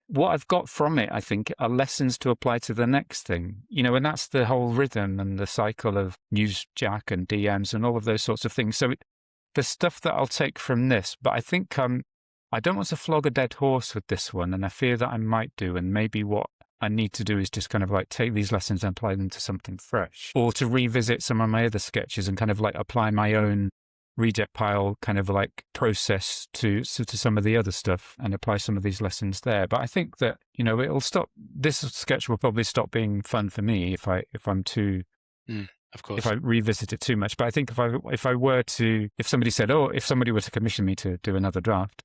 what I've got from it, I think, are lessons to apply to the next thing, and that's the whole rhythm and the cycle of Newsjack and DMs and all of those sorts of things. So the stuff that I'll take from this, but I think I don't want to flog a dead horse with this one, and I fear that I might do, and maybe what I need to do is just kind of like take these lessons and apply them to something fresh, or to revisit some of my other sketches and kind of like apply my own reject pile kind of like process to some of the other stuff and apply some of these lessons there. But I think that, it'll stop. This sketch will probably stop being fun for me if I'm too, of course, if I revisit it too much. But I think if somebody were to commission me to do another draft,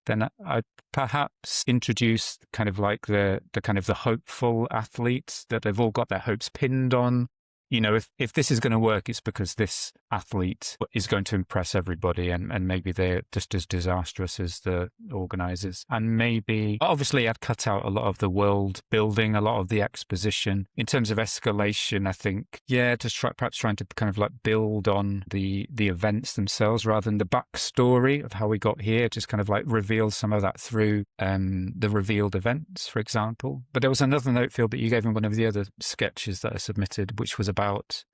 then I'd perhaps introduce kind of like the kind of the hopeful athletes that they've all got their hopes pinned on. if this is going to work, it's because this athlete is going to impress everybody, and maybe they're just as disastrous as the organizers. And maybe, obviously, I'd cut out a lot of the world building, a lot of the exposition. In terms of escalation, I think, just perhaps trying to kind of like build on the events themselves rather than the backstory of how we got here, just kind of like reveal some of that through the revealed events, for example. But there was another note, Phil, that you gave in one of the other sketches that I submitted, which was about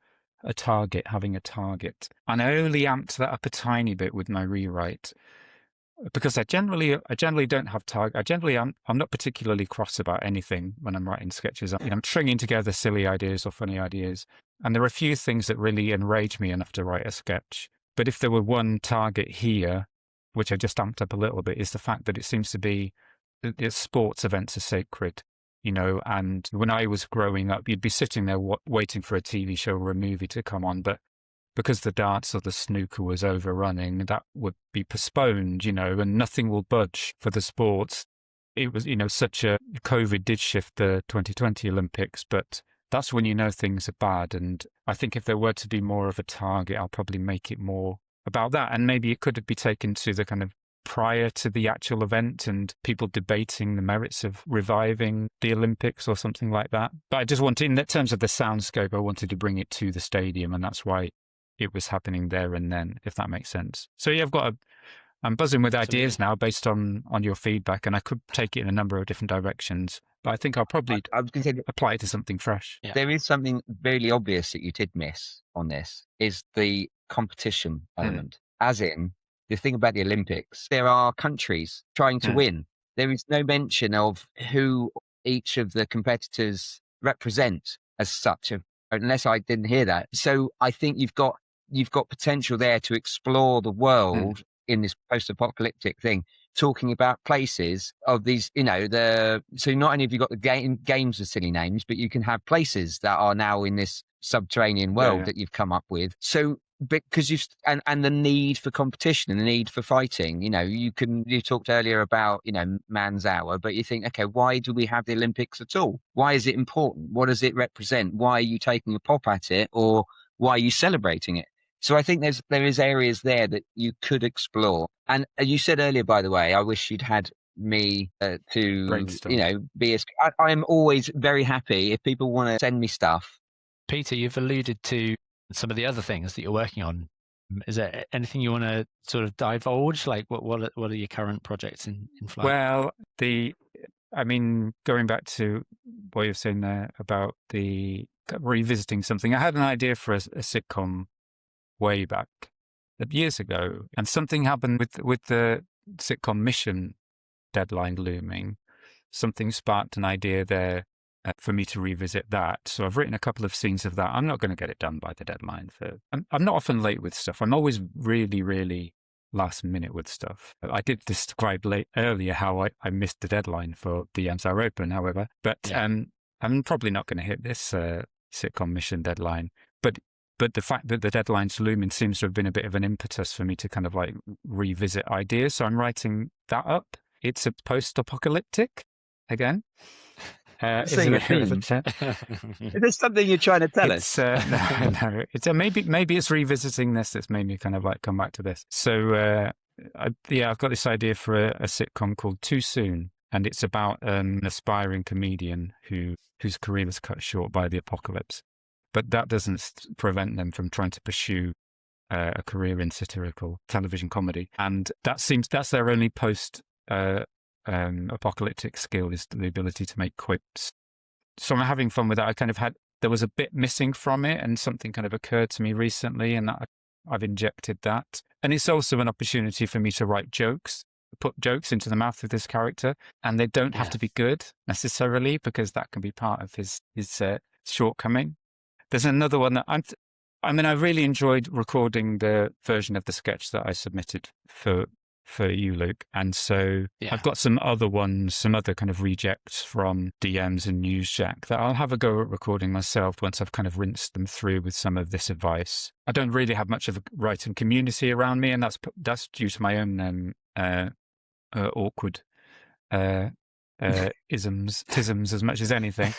having a target. And I only amped that up a tiny bit with my rewrite because I generally don't have target. I'm not particularly cross about anything when I'm writing sketches. I'm stringing together silly ideas or funny ideas. And there are a few things that really enrage me enough to write a sketch. But if there were one target here, which I just amped up a little bit, is the fact that it seems to be that sports events are sacred. And when I was growing up, you'd be sitting there waiting for a TV show or a movie to come on. But because the darts or the snooker was overrunning, that would be postponed, and nothing will budge for the sports. It was, COVID did shift the 2020 Olympics, but that's when things are bad. And I think if there were to be more of a target, I'll probably make it more about that. And maybe it could be taken to the kind of prior to the actual event and people debating the merits of reviving the Olympics or something like that. But I just wanted, in terms of the soundscape, I wanted to bring it to the stadium, and that's why it was happening there and then, if that makes sense. So yeah, I'm buzzing with ideas now based on your feedback, and I could take it in a number of different directions. But I think I'll probably apply it to something fresh. Yeah. There is something really obvious that you did miss on this, is the competition element. As in, the thing about the Olympics, there are countries trying to win. There is no mention of who each of the competitors represent as such, unless I didn't hear that. So I think you've got potential there to explore the world in this post-apocalyptic thing, talking about places of these, so not only have you got the games with silly names, but you can have places that are now in this subterranean world that you've come up with. So because and the need for competition and the need for fighting, you talked earlier about, man's hour, but you think, okay, why do we have the Olympics at all? Why is it important? What does it represent? Why are you taking a pop at it, or why are you celebrating it? So I think there is areas there that you could explore. And you said earlier, by the way, I wish you'd had me to brainstorm. I am always very happy if people want to send me stuff. Peter, you've alluded to some of the other things that you're working on. Is there anything you want to sort of divulge? Like what are your current projects in flight? Well, going back to what you're saying there about the revisiting something, I had an idea for a sitcom way back years ago, and something happened with the sitcom Mission deadline looming. Something sparked an idea there for me to revisit that. So I've written a couple of scenes of that. I'm not going to get it done by the deadline. I'm not often late with stuff. I'm always really, really last minute with stuff. I did describe earlier how I missed the deadline for the Amsar Open, however, but I'm probably not going to hit this sitcom Mission deadline. But the fact that the deadline's looming seems to have been a bit of an impetus for me to kind of like revisit ideas. So I'm writing that up. It's a post-apocalyptic again. Is this something you're trying to tell us? No. It's maybe it's revisiting this that's made me kind of like come back to this. So I've got this idea for a sitcom called Too Soon, and it's about an aspiring comedian whose career was cut short by the apocalypse. But that doesn't prevent them from trying to pursue a career in satirical television comedy. And that's their only post-apocalyptic skill, is the ability to make quips. So I'm having fun with that. There was a bit missing from it, and something kind of occurred to me recently, and that I've injected that. And it's also an opportunity for me to write jokes, put jokes into the mouth of this character, and they don't have to be good necessarily, because that can be part of his shortcoming. There's another one that I really enjoyed recording the version of the sketch that I submitted for you, Luke. And so I've got some other kind of rejects from DMs and Newsjack that I'll have a go at recording myself once I've kind of rinsed them through with some of this advice. I don't really have much of a writing community around me, and that's due to my own awkward tisms as much as anything.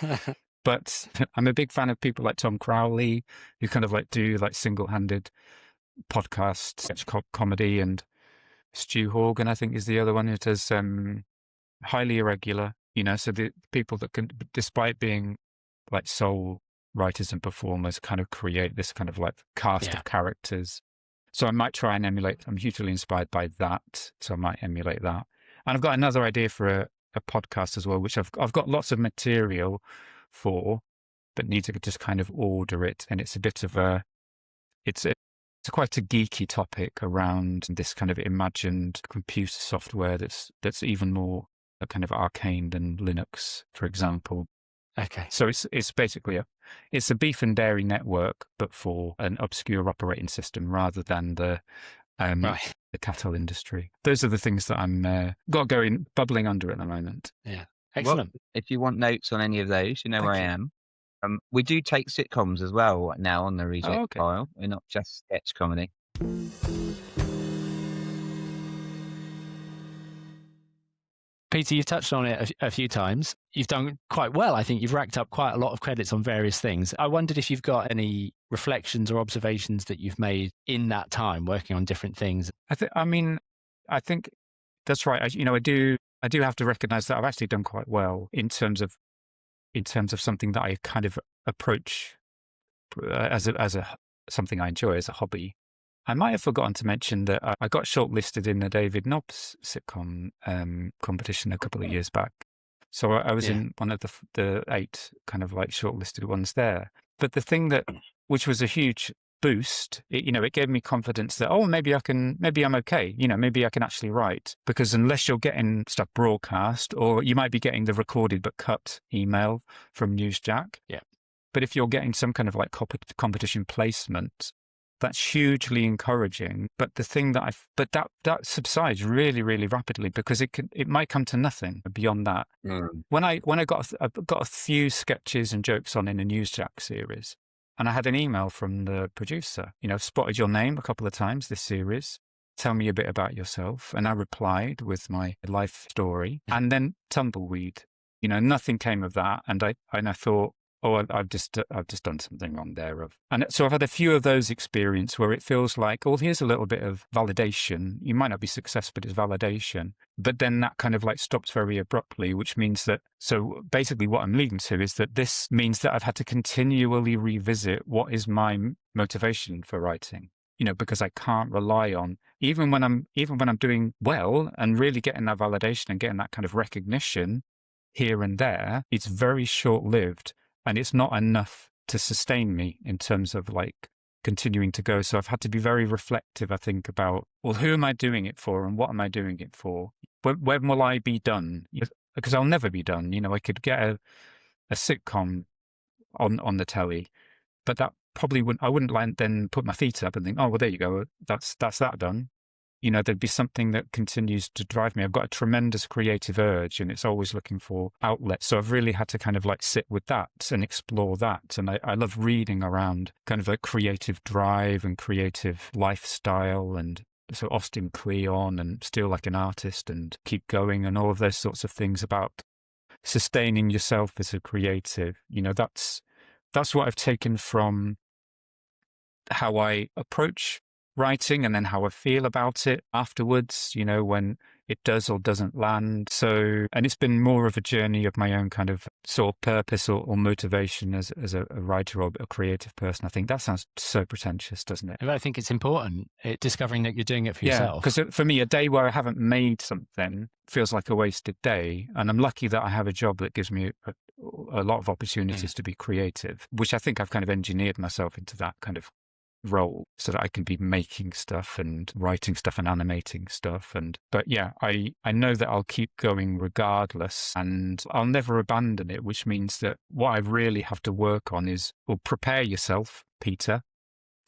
But I'm a big fan of people like Tom Crowley, who kind of like do like single-handed podcasts, sketch comedy, and Stu Horgan, I think, is the other one who does highly irregular. So the people that can, despite being like sole writers and performers, kind of create this kind of like cast of characters. So I might try and emulate. I'm hugely inspired by that, so I might emulate that. And I've got another idea for a podcast as well, which I've got lots of material for, but need to just kind of order it. And it's a bit of it's quite a geeky topic around this kind of imagined computer software that's even more kind of arcane than Linux, for example. Okay. So it's basically it's a beef and dairy network, but for an obscure operating system rather than the cattle industry. Those are the things that I'm got going bubbling under at the moment. Yeah, excellent. Well, if you want notes on any of those, you know where I am. We do take sitcoms as well now on the reject pile. We're not just sketch comedy. Peter, you've touched on it a few times. You've done quite well. I think you've racked up quite a lot of credits on various things. I wondered if you've got any reflections or observations that you've made in that time working on different things. I think that's right. I do have to recognize that I've actually done quite well in terms of something that I kind of approach as something I enjoy as a hobby. I might have forgotten to mention that I got shortlisted in the David Nobbs sitcom competition a couple of years back. So I was in one of the 8 kind of like shortlisted ones there. But the thing which was a huge boost, it gave me confidence that, maybe I'm okay. Maybe I can actually write, because unless you're getting stuff broadcast, or you might be getting the recorded but cut email from Newsjack. Yeah. But if you're getting some kind of like competition placement, that's hugely encouraging. But the thing that that subsides really, really rapidly, because it might come to nothing beyond that. When I got a few sketches and jokes on in a Newsjack series, and I had an email from the producer, spotted your name a couple of times this series. Tell me a bit about yourself. And I replied with my life story, and then tumbleweed. Nothing came of that. And I thought, I've just done something wrong there. And so I've had a few of those experiences where it feels like, here's a little bit of validation. You might not be successful, but it's validation. But then that kind of like stops very abruptly, which means that, so basically what I'm leading to is that this means that I've had to continually revisit what is my motivation for writing. Because I can't rely on, even when I'm doing well and really getting that validation and getting that kind of recognition here and there, it's very short-lived. And it's not enough to sustain me in terms of like continuing to go. So I've had to be very reflective, I think, about, who am I doing it for and what am I doing it for? When will I be done? Because I'll never be done. I could get a sitcom on the telly, but that probably I wouldn't then put my feet up and think, there you go. That's that done. There'd be something that continues to drive me. I've got a tremendous creative urge, and it's always looking for outlets. So I've really had to kind of like sit with that and explore that. And I love reading around kind of a creative drive and creative lifestyle, and so Austin Kleon and Still Like an Artist and Keep Going and all of those sorts of things about sustaining yourself as a creative. That's what I've taken from how I approach writing, and then how I feel about it afterwards, when it does or doesn't land. So, and it's been more of a journey of my own kind of sort of purpose or motivation as a writer or a creative person. I think that sounds so pretentious, doesn't it? I think it's important, discovering that you're doing it for yourself. Because for me, a day where I haven't made something feels like a wasted day. And I'm lucky that I have a job that gives me a lot of opportunities to be creative, which I think I've kind of engineered myself into that kind of role so that I can be making stuff and writing stuff and animating stuff. But I know that I'll keep going regardless, and I'll never abandon it, which means that what I really have to work on is, prepare yourself, Peter,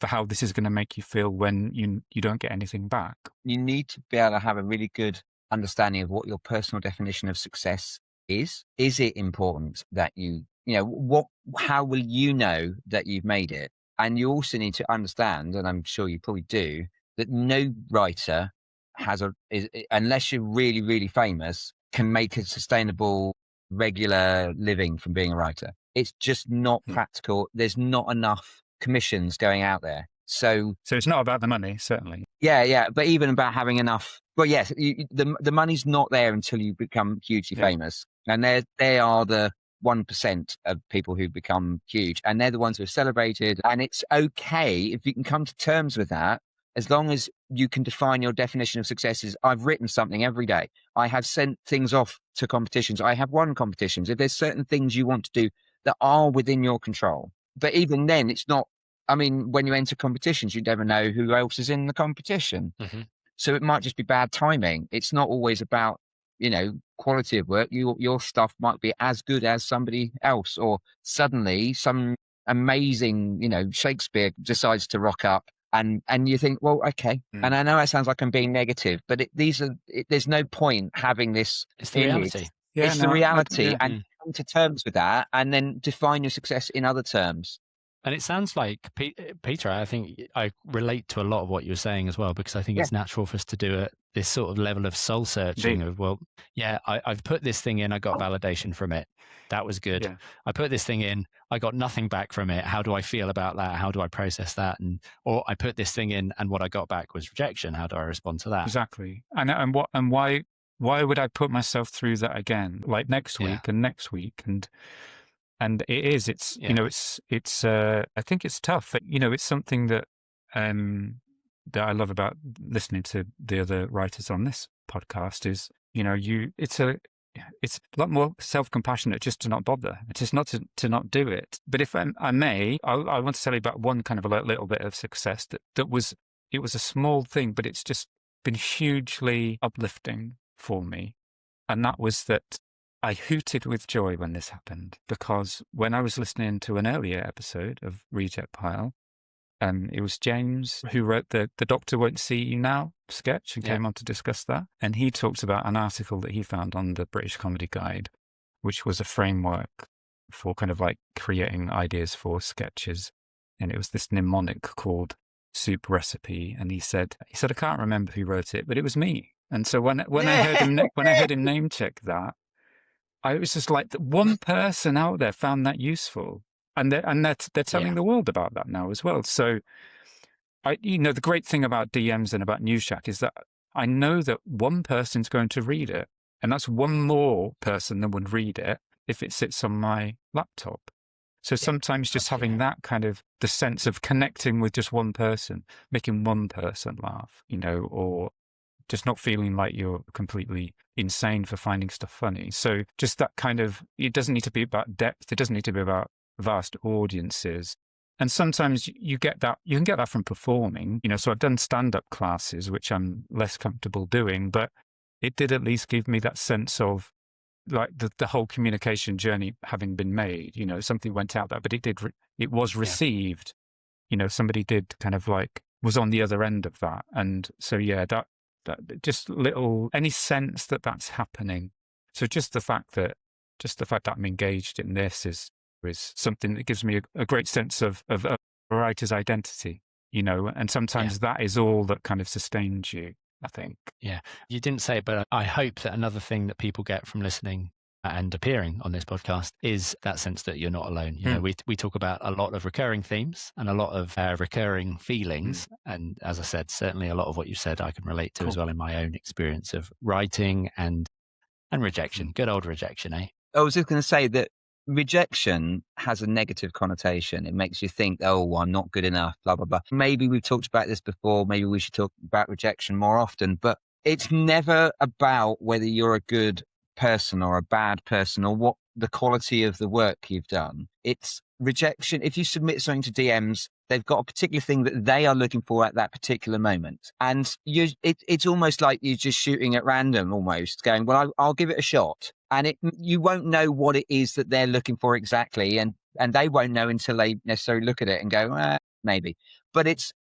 for how this is going to make you feel when you don't get anything back. You need to be able to have a really good understanding of what your personal definition of success is. Is it important that how will you know that you've made it? And you also need to understand, and I'm sure you probably do, that no writer unless you're really, really famous, can make a sustainable, regular living from being a writer. It's just not practical. There's not enough commissions going out there. So it's not about the money, certainly. Yeah. But even about having enough. Well, yes, the money's not there until you become hugely famous. And they are the 1% of people who become huge. And they're the ones who are celebrated. And it's okay if you can come to terms with that, as long as you can define your definition of success as I've written something every day. I have sent things off to competitions. I have won competitions. If there's certain things you want to do that are within your control. But even then, it's not. I mean, when you enter competitions, you never know who else is in the competition. Mm-hmm. So it might just be bad timing. It's not always about, quality of work. Your stuff might be as good as somebody else, or suddenly some amazing, Shakespeare decides to rock up. And you think, well, okay. And I know that sounds like I'm being negative, but there's no point having this. It's the reality. Yeah, it's the reality. And come to terms with that, and then define your success in other terms. And it sounds like, Peter, I think I relate to a lot of what you're saying as well, because I think it's natural for us to do this sort of level of soul searching of, well, I've put this thing in, I got validation from it. That was good. Yeah. I put this thing in, I got nothing back from it. How do I feel about that? How do I process that? Or I put this thing in and what I got back was rejection. How do I respond to that? Exactly. And why would I put myself through that again? Like next week and next week and it's I think it's tough. It's something that that I love about listening to the other writers on this podcast is, it's a lot more self-compassionate just to not bother, just not to not do it. But if I may, I want to tell you about one kind of a little bit of success it was a small thing, but it's just been hugely uplifting for me. And that was that I hooted with joy when this happened, because when I was listening to an earlier episode of Reject Pile, it was James who wrote the Doctor Won't See You Now sketch and came on to discuss that. And he talked about an article that he found on the British Comedy Guide, which was a framework for kind of like creating ideas for sketches. And it was this mnemonic called Soup Recipe. And he said, I can't remember who wrote it, but it was me. And so when I heard him name check that, I was just like, one person out there found that useful, and they're telling the world about that now as well. So, the great thing about DMs and about News Shack is that I know that one person's going to read it, and that's one more person that would read it if it sits on my laptop. So sometimes just having that kind of the sense of connecting with just one person, making one person laugh, or just not feeling like you're completely insane for finding stuff funny. So just that kind of, it doesn't need to be about depth. It doesn't need to be about vast audiences. And sometimes you can get that from performing, so I've done stand-up classes, which I'm less comfortable doing, but it did at least give me that sense of like the whole communication journey having been made, something went out there, but it was received, somebody did kind of like was on the other end of that. And so, that just any sense that that's happening. So just the fact that I'm engaged in this is something that gives me a great sense of a writer's identity, and sometimes that is all that kind of sustains you, I think. Yeah, you didn't say it, but I hope that another thing that people get from listening and appearing on this podcast is that sense that you're not alone. We talk about a lot of recurring themes and a lot of recurring feelings. And as I said, certainly a lot of what you said I can relate to as well in my own experience of writing and rejection. Good old rejection, eh? I was just going to say that rejection has a negative connotation. It makes you think, oh, I'm not good enough, blah, blah, blah. Maybe we've talked about this before. Maybe we should talk about rejection more often. But it's never about whether you're a good person or a bad person or what the quality of the work you've done. It's rejection. If you submit something to DMs, they've got a particular thing that they are looking for at that particular moment. And it's almost like you're just shooting at random, almost going, well, I'll give it a shot. And you won't know what it is that they're looking for exactly. And they won't know until they necessarily look at it and go, maybe. But it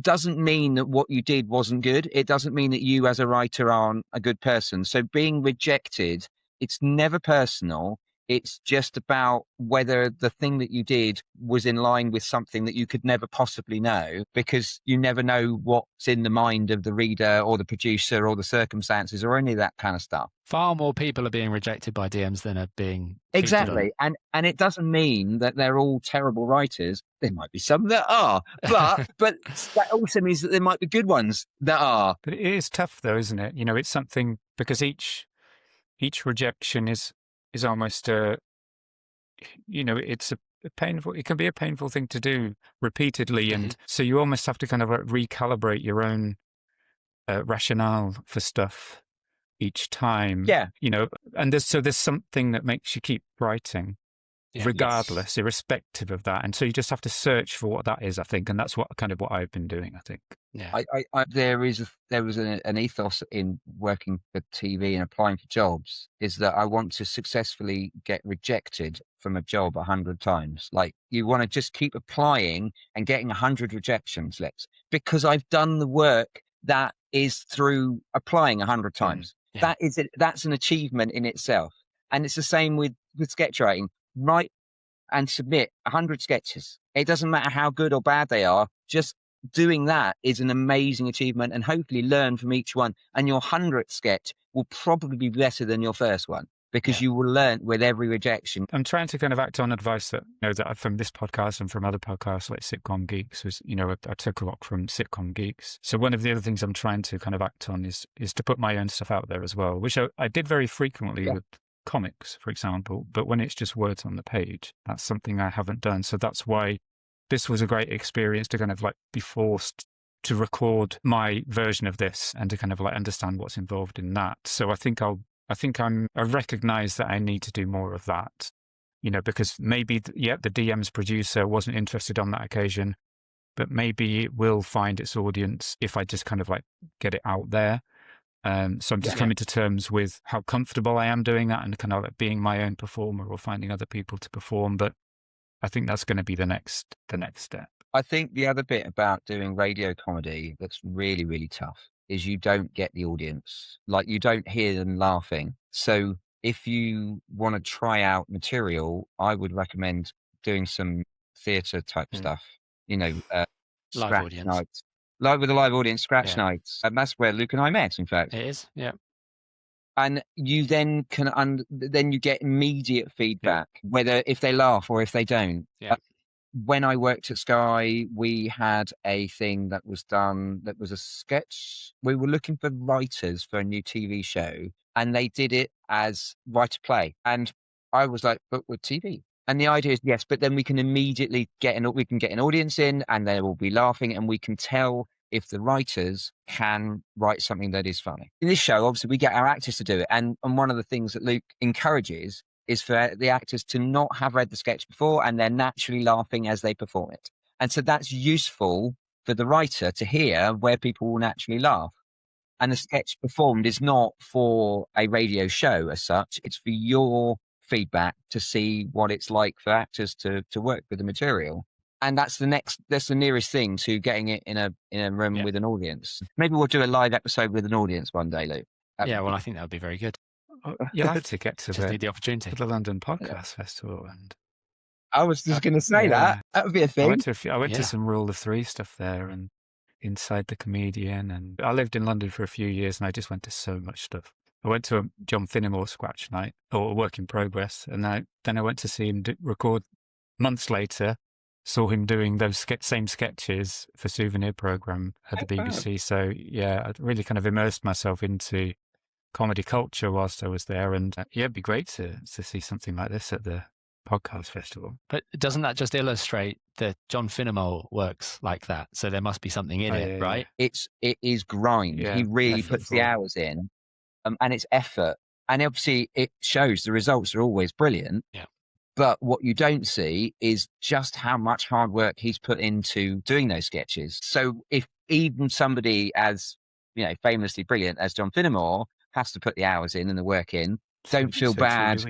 doesn't mean that what you did wasn't good. It doesn't mean that you as a writer aren't a good person. So being rejected, it's never personal. It's just about whether the thing that you did was in line with something that you could never possibly know, because you never know what's in the mind of the reader or the producer or the circumstances or any of that kind of stuff. Far more people are being rejected by DMs than are being featured on. Exactly. And it doesn't mean that they're all terrible writers. There might be some that are, but that also means that there might be good ones that are. But it is tough though, isn't it? It's something, because each rejection is almost it's a painful, it can be a painful thing to do repeatedly. And so you almost have to kind of recalibrate your own rationale for stuff each time. Yeah. And there's something that makes you keep writing. Yeah. Regardless, irrespective of that. And so you just have to search for what that is, I think. And that's what I've been doing, I think. Yeah. There was an ethos in working for TV and applying for jobs, is that I want to successfully get rejected from a job 100 times. Like, you want to just keep applying and getting 100 rejections, because I've done the work that is through applying 100 times. Yeah. That's an achievement in itself. And it's the same with sketch writing. Write and submit 100 sketches. It doesn't matter how good or bad they are. Just doing that is an amazing achievement, and hopefully learn from each one. And your 100th sketch will probably be better than your first one, because you will learn with every rejection. I'm trying to kind of act on advice that that from this podcast and from other podcasts like Sitcom Geeks was, I took a lot from Sitcom Geeks. So one of the other things I'm trying to kind of act on is to put my own stuff out there as well, which I did very frequently with comics, for example. But when it's just words on the page, that's something I haven't done. So that's why this was a great experience, to kind of like be forced to record my version of this and to kind of like understand what's involved in that. So I recognize that I need to do more of that, because maybe, the DM's producer wasn't interested on that occasion, but maybe it will find its audience if I just kind of like get it out there. So I'm just coming to terms with how comfortable I am doing that, and kind of like being my own performer or finding other people to perform. But I think that's going to be the next step. I think the other bit about doing radio comedy that's really, really tough is you don't get the audience. Like, you don't hear them laughing. So if you want to try out material, I would recommend doing some theatre type stuff, live audience nights. Like with a live audience, scratch nights. And that's where Luke and I met, in fact. It is, yeah. And you then then you get immediate feedback, whether if they laugh or if they don't. Yeah. When I worked at Sky, we had a thing that was done that was a sketch. We were looking for writers for a new TV show, and they did it as write a play. And I was like, but with TV. And the idea is, yes, but then we can immediately get an audience in, and they will be laughing, and we can tell if the writers can write something that is funny. In this show, obviously, we get our actors to do it. And one of the things that Luke encourages is for the actors to not have read the sketch before, and they're naturally laughing as they perform it. And so that's useful for the writer to hear where people will naturally laugh. And the sketch performed is not for a radio show as such. It's for your feedback to see what it's like for actors to work with the material. And that's the nearest thing to getting it in a room with an audience. Maybe we'll do a live episode with an audience one day, Luke. I think that would be very good. You'll have to get to just need the opportunity to the London Podcast Festival, and I was just going to say that would be a thing. I went to some Rule of Three stuff there, and Inside the Comedian, and I lived in London for a few years, and I just went to so much stuff. I went to a John Finnemore scratch night, or a work in progress, and then I went to see him record months later. Saw him doing those same sketches for Souvenir Programme at the BBC. So I really kind of immersed myself into comedy culture whilst I was there, and it'd be great to see something like this at the podcast festival. But doesn't that just illustrate that John Finnemore works like that? So there must be something in it, right? It is grind. He really puts the hours in, and it's effort. And obviously it shows the results are always brilliant. Yeah. But what you don't see is just how much hard work he's put into doing those sketches. So if even somebody as, famously brilliant as John Finnemore has to put the hours in and the work in, don't feel bad.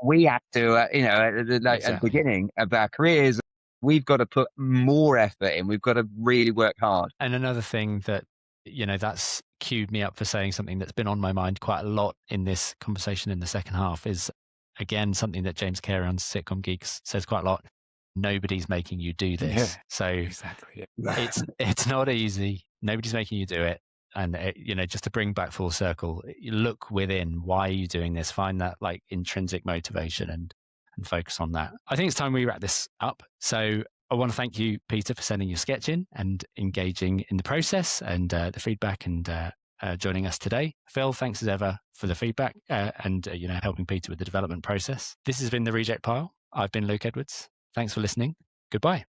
We have to, at the beginning of our careers, we've got to put more effort in. We've got to really work hard. And another thing that, that's queued me up for saying something that's been on my mind quite a lot in this conversation in the second half is again, something that James Carey on Sitcom Geeks says quite a lot. Nobody's making you do this. Yeah, So exactly. it's not easy. Nobody's making you do it. And just to bring back full circle, you look within. Why are you doing this? Find that like intrinsic motivation and focus on that. I think it's time we wrap this up. So I want to thank you, Peter, for sending your sketch in and engaging in the process and the feedback and joining us today. Phil, thanks as ever for the feedback and helping Peter with the development process. This has been The Reject Pile. I've been Luke Edwards. Thanks for listening. Goodbye.